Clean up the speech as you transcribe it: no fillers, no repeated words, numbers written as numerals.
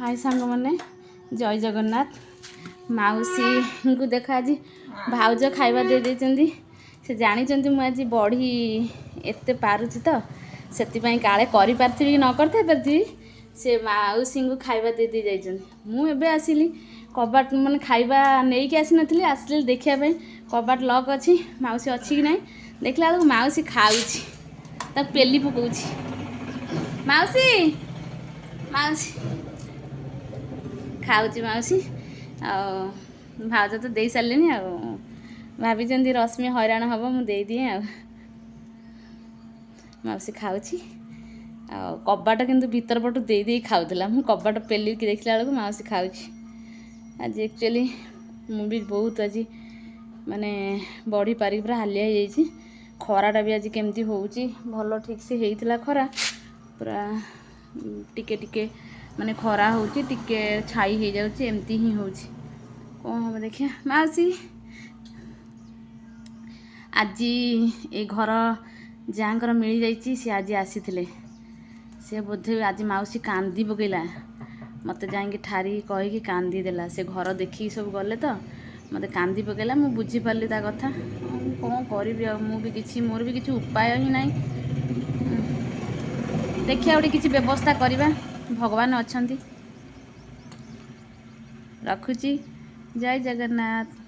हाय सांग मैंने जय जगन्नाथ माउसी को देखा आज भाउज खाଇବା दे देइचंदी से जानी मुझे बढ़ी एते पारुची तो से काले करी पारथि न करते पारथि से माउसी को खाଇବା दे दे जाइचंदी मु एबे आसिली कबाट माने खाଇବା नहीं कि आसी नथिली आसले देखिया पे कबाट लॉक अछि माउसी अछि कि नहीं देखला बेलू माउसी खाउची तक पेली पकोची माउसी माउसी खाऊची माउसी भाउज तो दे सारे भाभी रश्मि हैरान हम मुझे दिए माउसी खाऊची कबाट किंतु भीतर पटू दे दे खाऊला मु कबाट पेलिकी देखला बेलू माउसी खाऊची आज एक्चुअली मु भी बहुत आज माने बढ़ी पारिक पूरा हालिया हो खराटा भी आज केमती होउची भल ठीक से होइतिला खरा पूरा टिके टिके माने खरा होउची टिके छाई हो जाउची एमती ही होउची कौन हम देखिया माउसी आज ए घर जहाँकर मिल जाइए सी आज आसी से बोधे आज माउसी कांदी पकेला मत जाइए ठारी कहीकि कांदी देला से घर देखी सब गले तो मत कांदी पकेला मु बुझी पारली ता कथा कौन करी मु भी किसी मोर भी किसी उपाय ही नहीं देखिए गोटे किसी व्यवस्था करवा भगवान अच्छा रखुची जय जगन्नाथ।